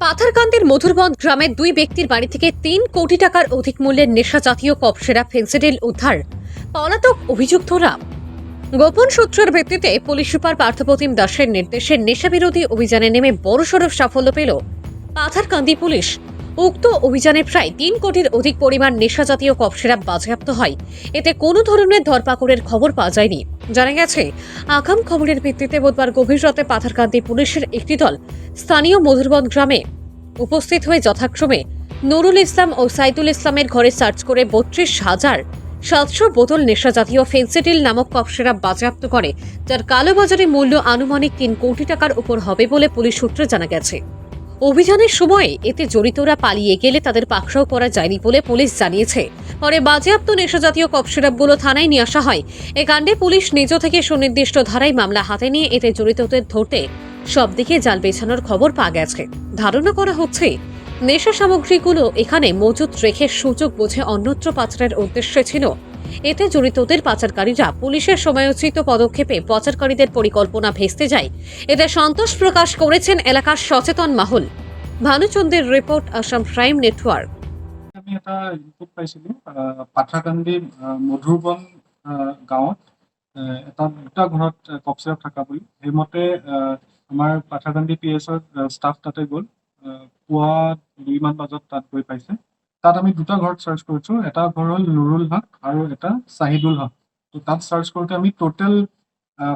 পাথারকান্দির মধুরবন গ্রামের দুই ব্যক্তির বাড়ি থেকে 3 কোটি টাকার অধিক মূল্যের নেশাজাতীয় কফসেরা ফেন্সিডিল উদ্ধার। পলাতক অভিযুক্তরা। গোপন সূত্রের ভিত্তিতে পুলিশ সুপার পার্থপ্রতিম দাসের নির্দেশে নেশাবিরোধী অভিযানে নেমে বড়সড় সাফল্য পেল পাথারকান্দি পুলিশ। উক্ত অভিযানে প্রায় 3 কোটির অধিক পরিমাণ নেশাজাতীয় কফসেরা বাজেয়াপ্ত হয়। এতে কোনো ধরনের ধরপাকড়ের খবর পাওয়া যায়নি। জানা গেছে, আগাম খবরের ভিত্তিতে বুধবার গভীর রাতে পাথারকান্দি পুলিশের একটি দল স্থানীয় মধুরবন গ্রামে উপস্থিত হয়ে যথাক্রমে নুরুল ইসলাম ও সাইদুল ইসলামের ঘরে সার্চ করে 32,700 বোতল নেশাজাতীয় ফেন্সিডিল নামক কফসেরা বাজেয়াপ্ত করে, যার কালোবাজারে মূল্য আনুমানিক 3 কোটি টাকার উপর হবে বলে পুলিশ সূত্রে জানা গেছে। অভিযানের সময়ে এতে জড়িতরা পালিয়ে গেলে তাদের পাকড়াও করা যায়নি বলে পুলিশ জানিয়েছে। পরে বাজেয়াপ্ত নেশাজাতীয় কফ সিরাপগুলো থানায় নিয়ে আসা হয়। এ কাণ্ডে পুলিশ নিজ থেকে সুনির্দিষ্ট ধারায় মামলা হাতে নিয়ে এতে জড়িতদের ধরতে সব দিকে জাল বেছানোর খবর পাওয়া গেছে। ধারণা করা হচ্ছে নেশা সামগ্রীগুলো এখানে মজুত রেখে সুযোগ বুঝে অন্যত্র পাচারের উদ্দেশ্যে ছিল। এতে জড়িতদের পাচারকারীরা পুলিশের সময়োচিত পদক্ষেপে পাচারকারীদের পরিকল্পনা ভেস্তে যায়। এতে সন্তোষ প্রকাশ করেছেন এলাকার সচেতন মহল। ভানুচন্দ্রের রিপোর্ট, আসাম ক্রাইম নেটওয়ার্ক। আমি এটা ইনপুট পাইছিলো পাথাৰকান্দি মধুৰবন গাঁৱত এটা দুটা ঘৰত কফ চিৰাপ থকা বুলি। সেইমতে আমাৰ পাথাৰকান্দি PSৰ ষ্টাফ তাতে গ'ল। পুৱা 2মান বজাত তাত গৈ পাইছে। তাত আমি দুটা ঘৰত চাৰ্চ কৰিছোঁ। এটা ঘৰ হ'ল নুৰুল হক আৰু এটা চাহিদুল হক। তো তাত চাৰ্চ কৰোঁতে আমি টোটেল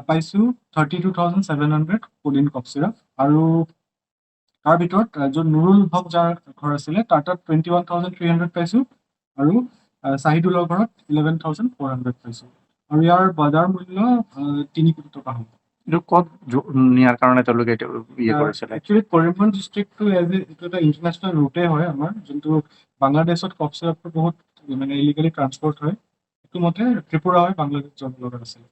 পাইছোঁ 32,700 কোডিন কফ চিৰাপ। আৰু তাৰ ভিতৰত য'ত নুৰুল হক যাৰ ঘৰ আছিলে তাৰ তাত 21,300 পাইছোঁ আৰু চাহিদুলৰ ঘৰত 11,400 পাইছোঁ। আৰু ইয়াৰ বজাৰ মূল্য 3 কোটি টকা হ'ব। এইটো ক'ত নিয়াৰ কাৰণে তেওঁলোকে এইটো কৰিছিলে? একচুৱেলি কৰিমগঞ্জ ডিষ্ট্ৰিক্টটো এইটো এটা ইণ্টাৰনেশ্যনেল ৰুটে হয় আমাৰ, যোনটো বাংলাদেশত কফ চিৰাপটো বহুত মানে ইলিগেলি ট্ৰান্সপৰ্ট হয়। সেইটো মতে ত্ৰিপুৰা হয় বাংলাদেশ যাব লগা আছিলে।